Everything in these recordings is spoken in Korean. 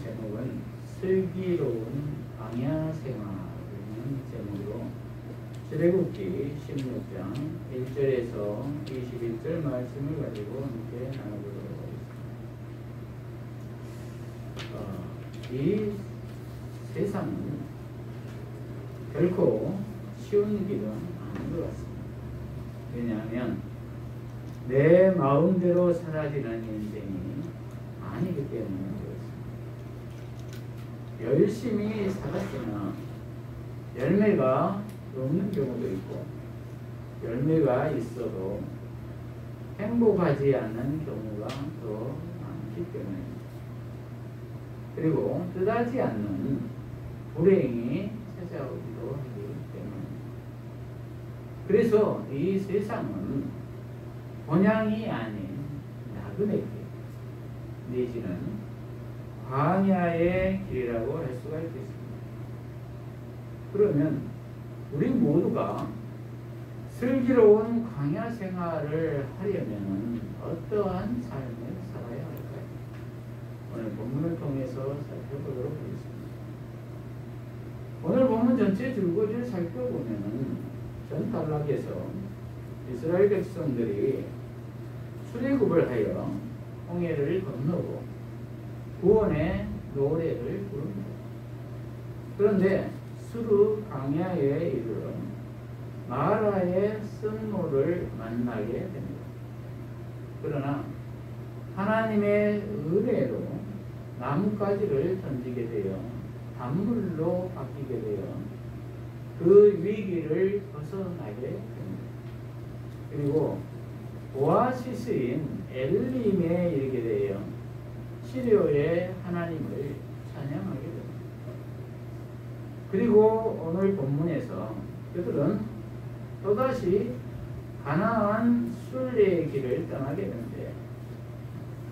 제목은 슬기로운 광야생활이라는 제목으로 출애굽기 16장 1절에서 21절 말씀을 가지고 함께 나눠보도록 하겠습니다. 이 세상은 결코 쉬운 길은 아닌 것 같습니다. 왜냐하면 내 마음대로 사라지는 인생이 아니기 때문에 그렇습니다. 열심히 살았으나 열매가 없는 경우도 있고, 열매가 있어도 행복하지 않는 경우가 더 많기 때문입니다. 그리고 뜻하지 않는 불행이 찾아오기도 하기 때문입니다. 그래서 이 세상은 본향이 아닌 나그네 길 내지는 광야의 길이라고 할 수가 있겠습니다. 그러면 우리 모두가 슬기로운 광야 생활을 하려면 어떠한 삶을 살아야 할까요? 오늘 본문을 통해서 살펴보도록 하겠습니다. 오늘 본문 전체 줄거리를 살펴보면 전 단락에서 이스라엘 백성들이 출애굽을 하여 홍해를 건너고 구원의 노래를 부릅니다. 그런데 수르 광야에 이르러 마라의 쓴물을 만나게 됩니다. 그러나 하나님의 은혜로 나뭇가지를 던지게 되어 단물로 바뀌게 되어 그 위기를 벗어나게 됩니다. 그리고 오아시스인 엘림에 이르게 되어 시리오의 하나님을 찬양하게 됩니다. 그리고 오늘 본문에서 그들은 또다시 가나안 순례의 길을 떠나게 되는데,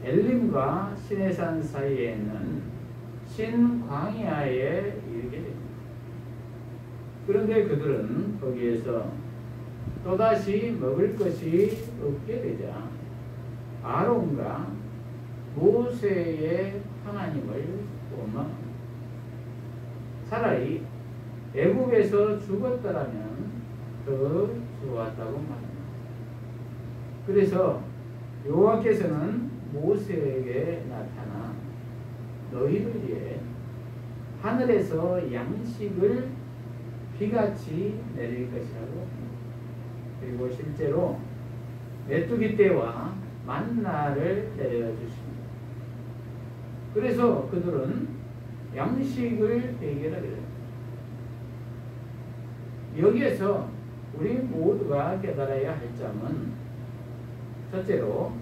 엘림과 시내산 사이에 있는 신광야에 이르게 됩니다. 그런데 그들은 거기에서 또다시 먹을 것이 없게 되자 아론과 모세의 하나님을 원망합니다. 차라리 애국에서 죽었더라면 더 좋았다고 말합니다. 그래서 여호와께서는 모세에게 나타나 너희를 위해 하늘에서 양식을 비같이 내릴 것이라고 합니다. 그리고 실제로 메뚜기 떼와 만나를 내려주십니다. 그래서 그들은 양식을 해결하게 됩니다. 여기에서 우리 모두가 깨달아야 할 점은 첫째로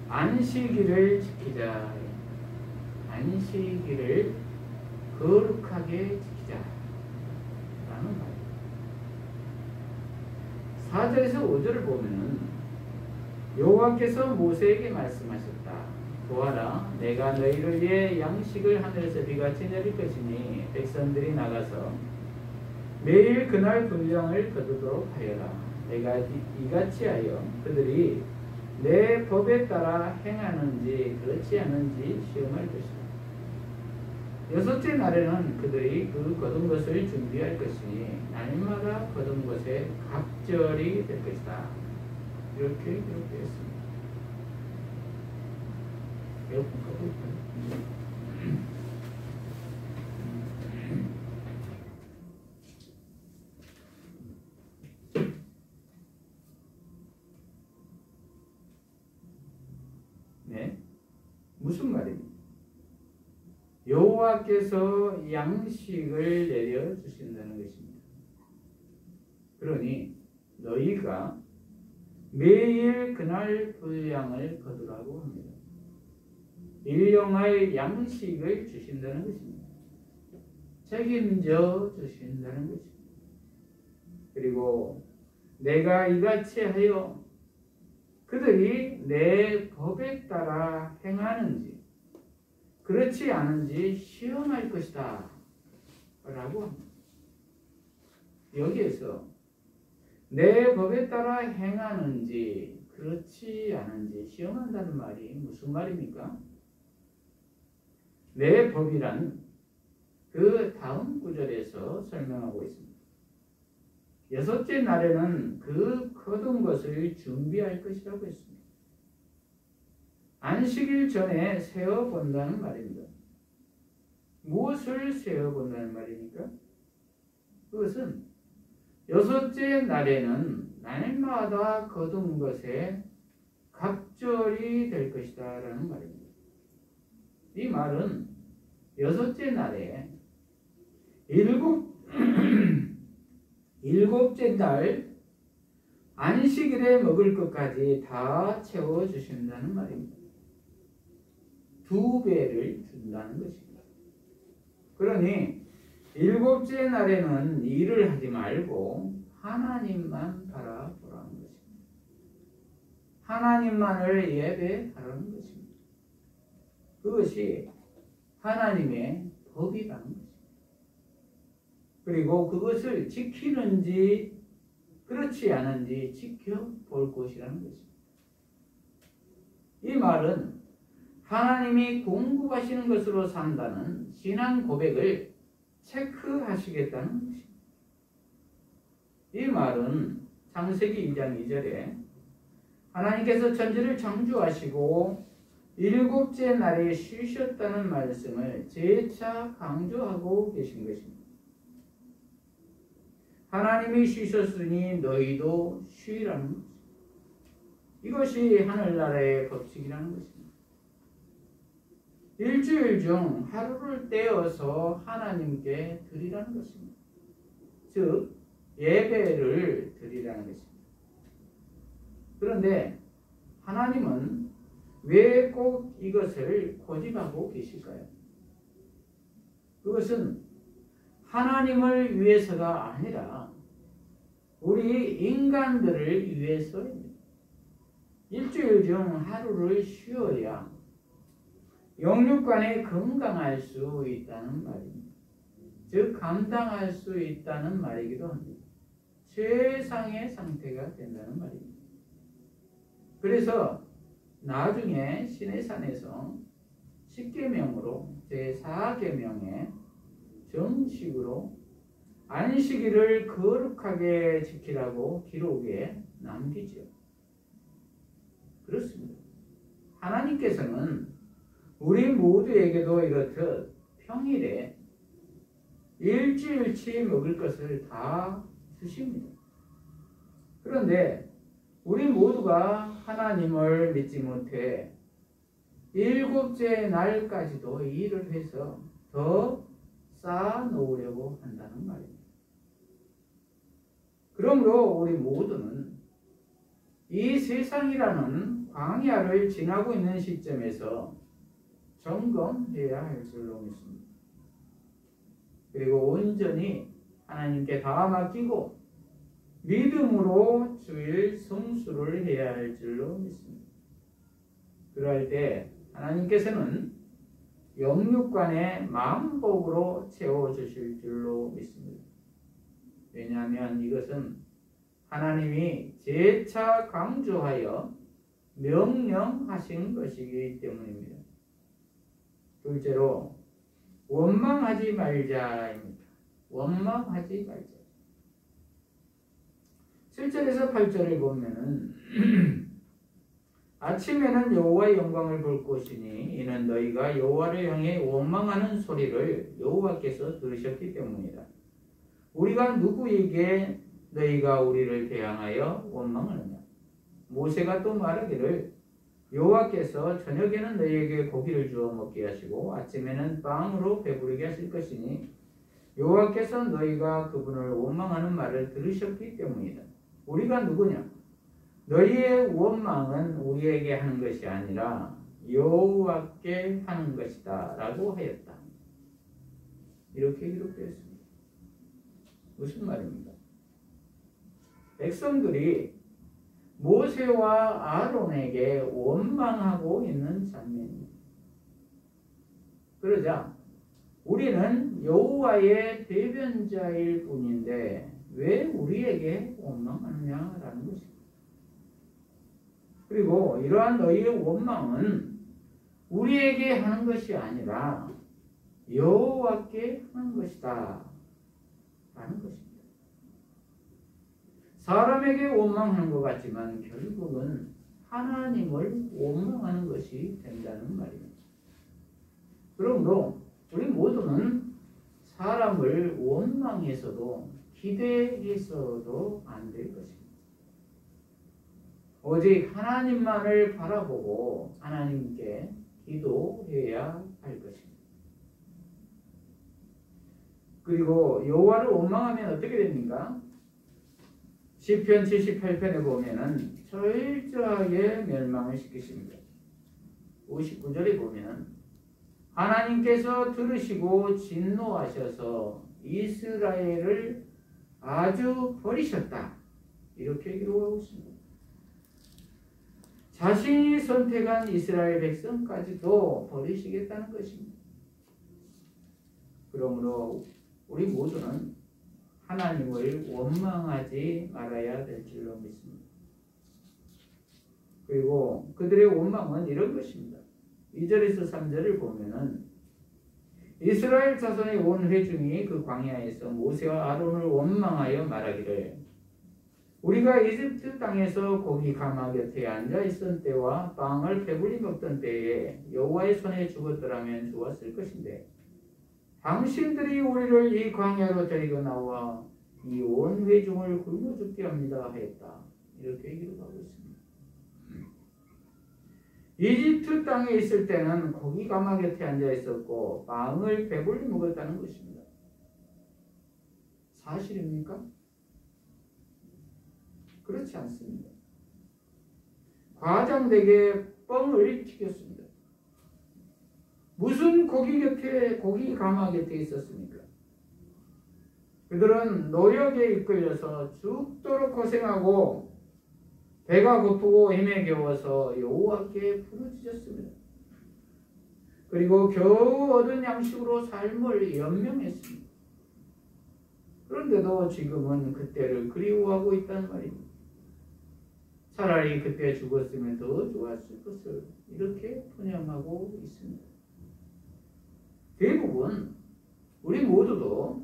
안식일을 지키자. 안식일을 거룩하게 지키자 라는 말입니다. 4절에서 5절을 보면 여호와께서 모세에게 말씀하셨다. 보아라, 내가 너희를 위해 양식을 하늘에서 비같이 내릴 것이니 백성들이 나가서 매일 그날 분량을 거두도록 하여라. 내가 이같이 하여 그들이 내 법에 따라 행하는지 그렇지 않은지 시험할 것이다. 여섯째 날에는 그들이 그 거둔 것을 준비할 것이니 날마다 거둔 것에 갑절이 될 것이다. 이렇게 기록되어 있습니다. 네, 무슨 말입니까? 여호와께서 양식을 내려 주신다는 것입니다. 그러니 너희가 매일 그날 분량을 거두라고 합니다. 일용할 양식을 주신다는 것입니다. 책임져 주신다는 것입니다. 그리고 내가 이같이 하여 그들이 내 법에 따라 행하는지 그렇지 않은지 시험할 것이다 라고 합니다. 여기에서 내 법에 따라 행하는지 그렇지 않은지 시험한다는 말이 무슨 말입니까? 내 법이란 그 다음 구절에서 설명하고 있습니다. 여섯째 날에는 그 거둔 것을 준비할 것이라고 했습니다. 안식일 전에 세어본다는 말입니다. 무엇을 세어본다는 말입니까? 그것은 여섯째 날에는 날마다 거둔 것에 갑절이 될 것이다 라는 말입니다. 이 말은 여섯째 날에 일곱째 날 안식일에 먹을 것까지 다 채워주신다는 말입니다. 2배를 준다는 것입니다. 그러니 일곱째 날에는 일을 하지 말고 하나님만 바라보라는 것입니다. 하나님만을 예배하라는 것입니다. 그것이 하나님의 법이라는 것입니다. 그리고 그것을 지키는지 그렇지 않은지 지켜볼 것이라는 것입니다. 이 말은 하나님이 공급하시는 것으로 산다는 신앙 고백을 체크하시겠다는 것입니다. 이 말은 창세기 2장 2절에 하나님께서 천지를 창조하시고 일곱째 날에 쉬셨다는 말씀을 재차 강조하고 계신 것입니다. 하나님이 쉬셨으니 너희도 쉬라는 것입니다. 이것이 하늘나라의 법칙이라는 것입니다. 일주일 중 하루를 떼어서 하나님께 드리라는 것입니다. 즉 예배를 드리라는 것입니다. 그런데 하나님은 왜 꼭 이것을 고집하고 계실까요? 그것은 하나님을 위해서가 아니라 우리 인간들을 위해서입니다. 일주일 중 하루를 쉬어야 영육간에 건강할 수 있다는 말입니다. 즉 감당할 수 있다는 말이기도 합니다. 최상의 상태가 된다는 말입니다. 그래서 나중에 시내산에서 10계명으로 제4계명에 정식으로 안식일을 거룩하게 지키라고 기록에 남기죠. 그렇습니다. 하나님께서는 우리 모두에게도 이렇듯 평일에 일주일치 먹을 것을 다 주십니다. 그런데 우리 모두가 하나님을 믿지 못해 일곱째 날까지도 일을 해서 더 쌓아놓으려고 한다는 말입니다. 그러므로 우리 모두는 이 세상이라는 광야를 지나고 있는 시점에서 점검해야 할 줄로 믿습니다. 그리고 온전히 하나님께 다 맡기고 믿음으로 주일 성수를 해야 할 줄로 믿습니다. 그럴 때 하나님께서는 영육간의 만복으로 채워주실 줄로 믿습니다. 왜냐하면 이것은 하나님이 재차 강조하여 명령하신 것이기 때문입니다. 둘째로 원망하지 말자입니다. 원망하지 말자. 7절에서 8절을 보면은 아침에는 여호와의 영광을 볼 것이니 이는 너희가 여호와를 향해 원망하는 소리를 여호와께서 들으셨기 때문이다. 우리가 누구에게 너희가 우리를 대항하여 원망하느냐? 모세가 또 말하기를 여호와께서 저녁에는 너희에게 고기를 주어 먹게 하시고 아침에는 빵으로 배부르게 하실 것이니 여호와께서 너희가 그분을 원망하는 말을 들으셨기 때문이다. 우리가 누구냐? 너희의 원망은 우리에게 하는 것이 아니라 여호와께 하는 것이다 라고 하였다. 이렇게 기록되었습니다. 무슨 말입니까? 백성들이 모세와 아론에게 원망하고 있는 장면입니다. 그러자 우리는 여호와의 대변자일 뿐인데 왜 우리에게 원망하느냐라는 것입니다. 그리고 이러한 너희의 원망은 우리에게 하는 것이 아니라 여호와께 하는 것이다 라는 것입니다. 사람에게 원망하는 것 같지만 결국은 하나님을 원망하는 것이 된다는 말입니다. 그러므로 우리 모두는 사람을 원망해서도 기대해서도 안 될 것입니다. 오직 하나님만을 바라보고 하나님께 기도해야 할 것입니다. 그리고 여호와를 원망하면 어떻게 됩니까? 시편 78편에 보면은 철저하게 멸망을 시키십니다. 59절에 보면 하나님께서 들으시고 진노하셔서 이스라엘을 아주 버리셨다. 이렇게 기록하고 있습니다. 자신이 선택한 이스라엘 백성까지도 버리시겠다는 것입니다. 그러므로 우리 모두는 하나님을 원망하지 말아야 될 줄로 믿습니다. 그리고 그들의 원망은 이런 것입니다. 2절에서 3절을 보면은 이스라엘 자손의 온 회중이 그 광야에서 모세와 아론을 원망하여 말하기를 우리가 이집트 땅에서 고기 가마 곁에 앉아 있던 때와 빵을 배불리 먹던 때에 여호와의 손에 죽었더라면 좋았을 것인데 당신들이 우리를 이 광야로 데리고 나와 이 온 회중을 굶어 죽게 합니다 하였다. 이렇게 기록하고 있습니다. 이집트 땅에 있을 때는 고기 가마 곁에 앉아 있었고 빵을 배불리 먹었다는 것입니다. 사실입니까? 그렇지 않습니다. 과장되게 뻥을 튀겼습니다. 무슨 고기 가마 곁에 있었습니까? 그들은 노력에 이끌려서 죽도록 고생하고 배가 고프고 힘에 겨워서 여호와께 부르짖었습니다. 그리고 겨우 얻은 양식으로 삶을 연명했습니다. 그런데도 지금은 그때를 그리워하고 있다는 말입니다. 차라리 그때 죽었으면 더 좋았을 것을 이렇게 푸념하고 있습니다. 대부분 우리 모두도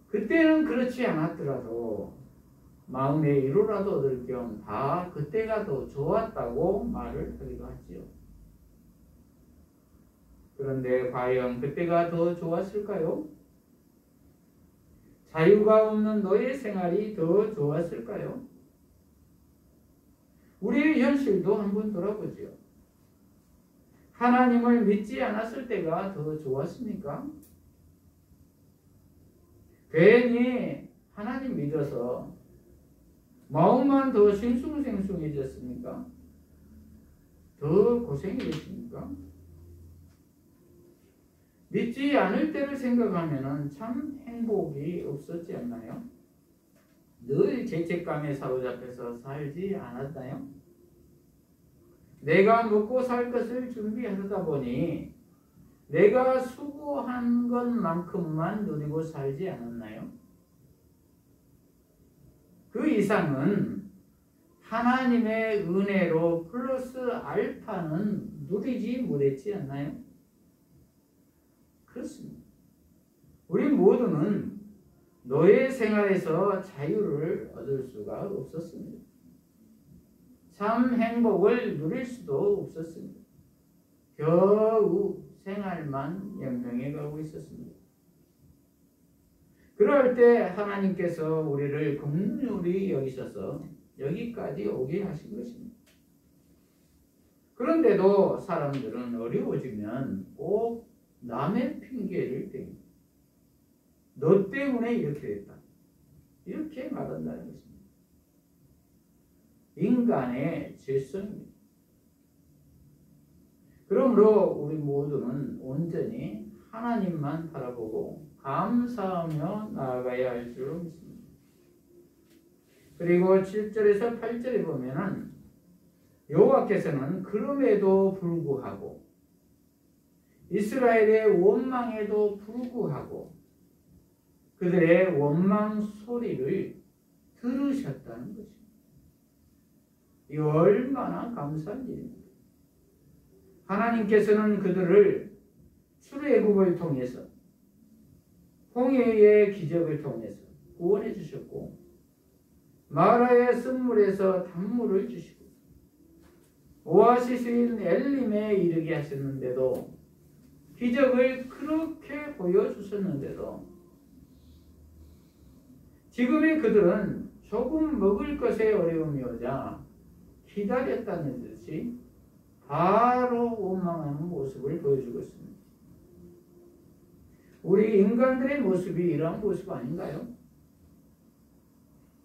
그때는 그렇지 않았더라도 마음의 위로라도 얻을 겸 다 그때가 더 좋았다고 말을 하기도 하지요. 그런데 과연 그때가 더 좋았을까요? 자유가 없는 너의 생활이 더 좋았을까요? 우리의 현실도 한번 돌아보죠. 하나님을 믿지 않았을 때가 더 좋았습니까? 괜히 하나님 믿어서 마음만 더 싱숭생숭해졌습니까? 더 고생이 됐습니까? 믿지 않을 때를 생각하면 참 행복이 없었지 않나요? 늘 죄책감에 사로잡혀서 살지 않았나요? 내가 먹고 살 것을 준비하다 보니 내가 수고한 것만큼만 누리고 살지 않았나요? 그 이상은 하나님의 은혜로 플러스 알파는 누리지 못했지 않나요? 그렇습니다. 우리 모두는 노예 생활에서 자유를 얻을 수가 없었습니다. 참 행복을 누릴 수도 없었습니다. 겨우 생활만 연명해 가고 있었습니다. 그럴 때 하나님께서 우리를 긍휼히 여기셔서 여기까지 오게 하신 것입니다. 그런데도 사람들은 어려워지면 꼭 남의 핑계를 댑니다. 너 때문에 이렇게 됐다. 이렇게 말한다는 것입니다. 인간의 질서입니다. 그러므로 우리 모두는 온전히 하나님만 바라보고 감사하며 나아가야 할 줄로 믿습니다. 그리고 7절에서 8절에 보면은 여호와께서는 그럼에도 불구하고 이스라엘의 원망에도 불구하고 그들의 원망 소리를 들으셨다는 것입니다. 이 얼마나 감사한 일입니다. 하나님께서는 그들을 출애굽을 통해서 홍해의 기적을 통해서 구원해 주셨고 마라의 쓴물에서 단물을 주시고 오아시스인 엘림에 이르게 하셨는데도 기적을 그렇게 보여주셨는데도 지금의 그들은 조금 먹을 것에 어려움이 오자 기다렸다는 듯이 바로 원망하는 모습을 보여주고 있습니다. 우리 인간들의 모습이 이러한 모습 아닌가요?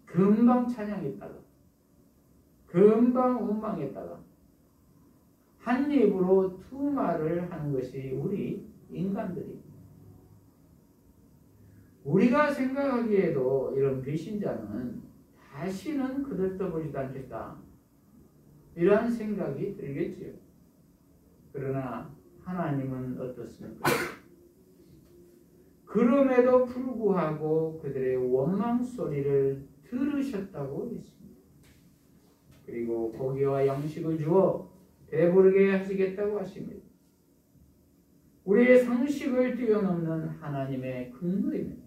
금방 찬양했다가 금방 원망했다가 한 입으로 두 말을 하는 것이 우리 인간들이 우리가 생각하기에도 이런 배신자는 다시는 그들 떠보지도 않겠다 이러한 생각이 들겠지요. 그러나 하나님은 어떻습니까? 그럼에도 불구하고 그들의 원망 소리를 들으셨다고 했습니다. 그리고 고기와 양식을 주어 배부르게 하시겠다고 하십니다. 우리의 상식을 뛰어넘는 하나님의 긍휼입니다.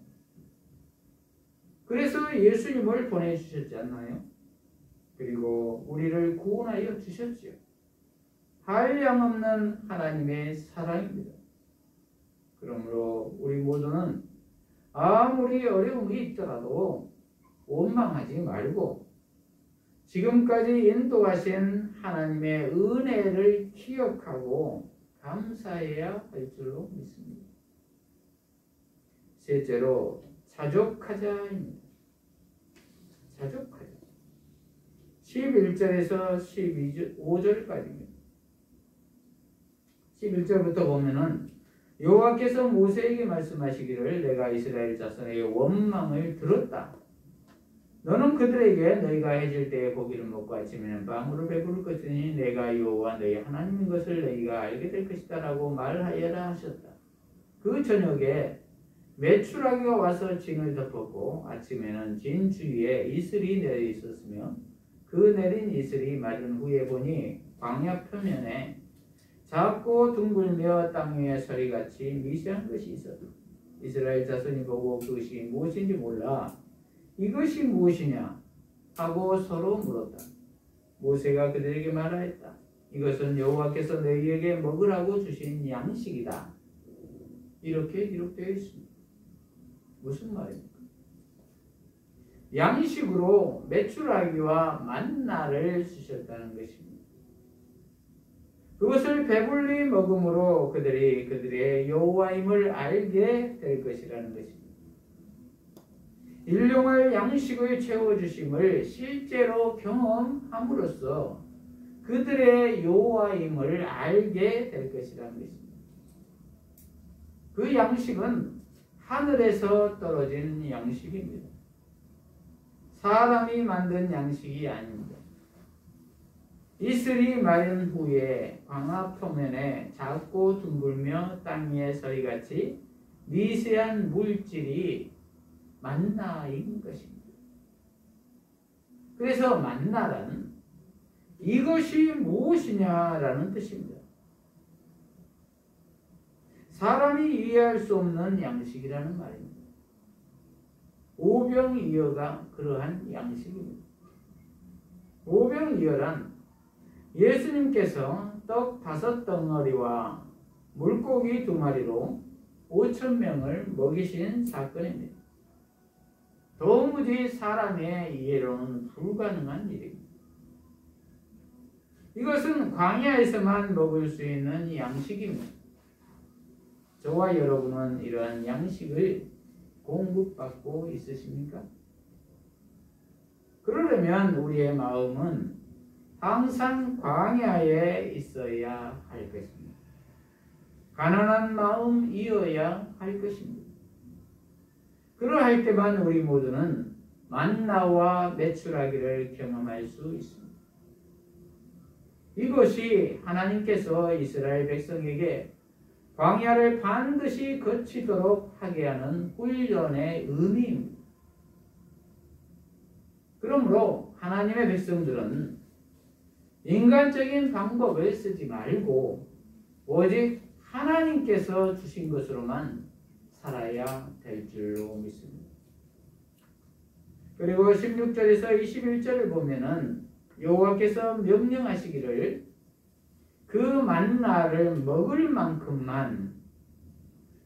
그래서 예수님을 보내주셨지 않나요? 그리고 우리를 구원하여 주셨지요. 한량없는 하나님의 사랑입니다. 그러므로 우리 모두는 아무리 어려움이 있더라도 원망하지 말고 지금까지 인도하신 하나님의 은혜를 기억하고 감사해야 할 줄로 믿습니다. 셋째로 자족하자입니다. 자족하자. 11절에서 15절까지입니다. 11절부터 보면은 여호와께서 모세에게 말씀하시기를 내가 이스라엘 자손의 원망을 들었다. 너는 그들에게 너희가 해질 때에 고기를 먹고 아침에는 빵으로 배부를 것이니 내가 여호와 너희 하나님인 것을 너희가 알게 될 것이다 라고 말하여라 하셨다. 그 저녁에 메추라기가 와서 진을 덮었고 아침에는 진 주위에 이슬이 내려 있었으며 그 내린 이슬이 마른 후에 보니 광야 표면에 작고 둥글며 땅 위에 서리같이 미세한 것이 있었다. 이스라엘 자손이 보고 그것이 무엇인지 몰라 이것이 무엇이냐 하고 서로 물었다. 모세가 그들에게 말하였다. 이것은 여호와께서 너희에게 먹으라고 주신 양식이다. 이렇게 기록되어 있습니다. 무슨 말입니까? 양식으로 메추라기와 만나를 주셨다는 것입니다. 그것을 배불리 먹음으로 그들이 그들의 여호와임을 알게 될 것이라는 것입니다. 일용할 양식을 채워주심을 실제로 경험함으로써 그들의 여호와임을 알게 될 것이라는 것입니다. 그 양식은 하늘에서 떨어진 양식입니다. 사람이 만든 양식이 아닙니다. 이슬이 마른 후에 광야 표면에 작고 둥글며 땅 위에 서리같이 미세한 물질이 만나인 것입니다. 그래서 만나란 이것이 무엇이냐라는 뜻입니다. 사람이 이해할 수 없는 양식이라는 말입니다. 오병이어가 그러한 양식입니다. 오병이어란 예수님께서 떡 5덩어리와 물고기 2마리로 5,000명을 먹이신 사건입니다. 도무지 사람의 이해로는 불가능한 일입니다. 이것은 광야에서만 먹을 수 있는 양식입니다. 저와 여러분은 이러한 양식을 공급받고 있으십니까? 그러려면 우리의 마음은 항상 광야에 있어야 할 것입니다. 가난한 마음이어야 할 것입니다. 그러할 때만 우리 모두는 만나와 메추라기를 경험할 수 있습니다. 이것이 하나님께서 이스라엘 백성에게 광야를 반드시 거치도록 하게 하는 훈련의 의미입니다. 그러므로 하나님의 백성들은 인간적인 방법을 쓰지 말고 오직 하나님께서 주신 것으로만 살아야 될 줄로 믿습니다. 그리고 16절에서 21절을 보면은 여호와께서 명령하시기를 그 만나를 먹을 만큼만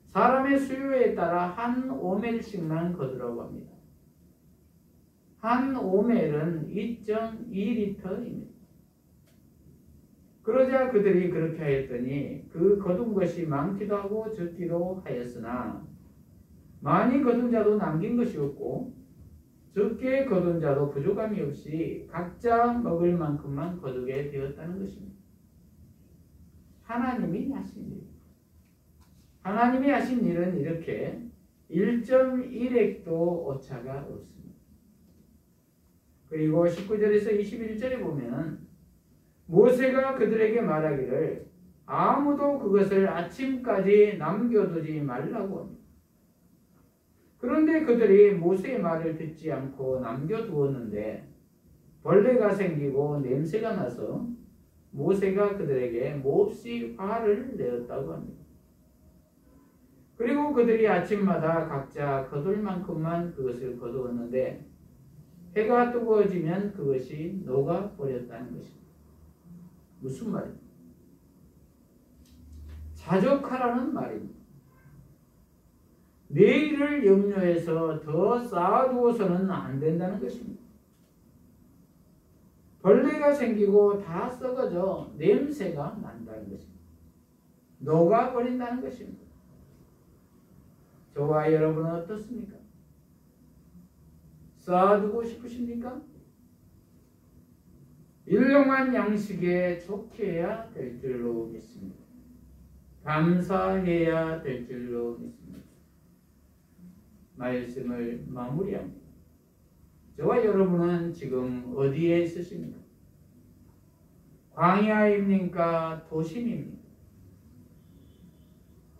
사람의 수요에 따라 한 오멜씩만 거두라고 합니다. 한 오멜은 2.2리터입니다. 그러자 그들이 그렇게 하였더니 그 거둔 것이 많기도 하고 적기도 하였으나 많이 거둔 자도 남긴 것이 없고 적게 거둔 자도 부족함이 없이 각자 먹을 만큼만 거두게 되었다는 것입니다. 하나님이 하신 일. 하나님이 하신 일은 이렇게 1.1획도 오차가 없습니다. 그리고 19절에서 21절에 보면 모세가 그들에게 말하기를 아무도 그것을 아침까지 남겨두지 말라고 합니다. 그런데 그들이 모세의 말을 듣지 않고 남겨두었는데 벌레가 생기고 냄새가 나서 모세가 그들에게 몹시 화를 내었다고 합니다. 그리고 그들이 아침마다 각자 거둘 만큼만 그것을 거두었는데 해가 뜨거워지면 그것이 녹아버렸다는 것입니다. 무슨 말입니까? 자족하라는 말입니다. 내일을 염려해서 더 쌓아두어서는 안 된다는 것입니다. 벌레가 생기고 다 썩어져 냄새가 난다는 것입니다. 녹아버린다는 것입니다. 저와 여러분은 어떻습니까? 쌓아두고 싶으십니까? 일용한 양식에 족해야 될 줄로 믿습니다. 감사해야 될 줄로 믿습니다. 말씀을 마무리합니다. 저와 여러분은 지금 어디에 있으십니까? 광야입니까? 도심입니까?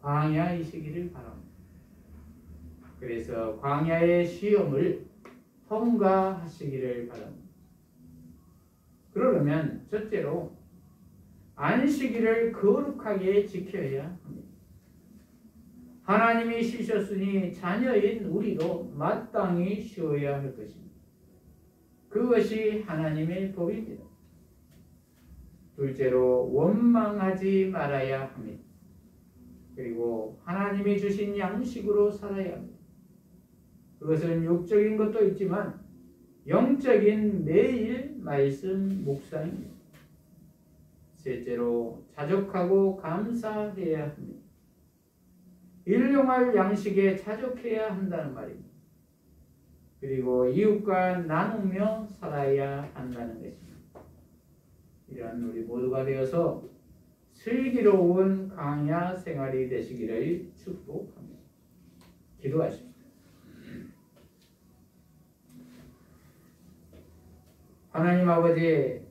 광야이시기를 바랍니다. 그래서 광야의 시험을 통과하시기를 바랍니다. 그러려면 첫째로 안식일을 거룩하게 지켜야 합니다. 하나님이 쉬셨으니 자녀인 우리도 마땅히 쉬어야 할 것입니다. 그것이 하나님의 법입니다. 둘째로 원망하지 말아야 합니다. 그리고 하나님이 주신 양식으로 살아야 합니다. 그것은 육적인 것도 있지만 영적인 매일 말씀 묵상입니다. 셋째로 자족하고 감사해야 합니다. 일용할 양식에 자족해야 한다는 말입니다. 그리고 이웃과 나누며 살아야 한다는 것입니다. 이러한 우리 모두가 되어서 슬기로운 광야 생활이 되시기를 축복합니다. 기도하십시오. 하나님 아버지,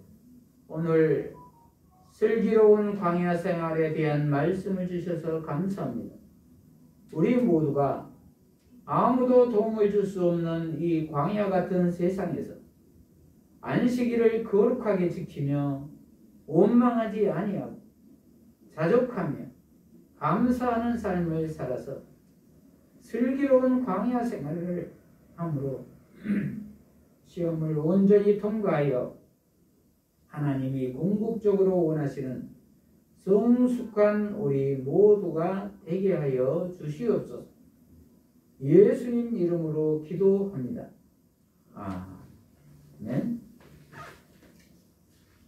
오늘 슬기로운 광야 생활에 대한 말씀을 주셔서 감사합니다. 우리 모두가 아무도 도움을 줄 수 없는 이 광야 같은 세상에서 안식일을 거룩하게 지키며 원망하지 아니하고 자족하며 감사하는 삶을 살아서 슬기로운 광야 생활을 함으로 시험을 온전히 통과하여 하나님이 궁극적으로 원하시는 성숙한 우리 모두가 되게 하여 주시옵소서. 예수님 이름으로 기도합니다. 아멘.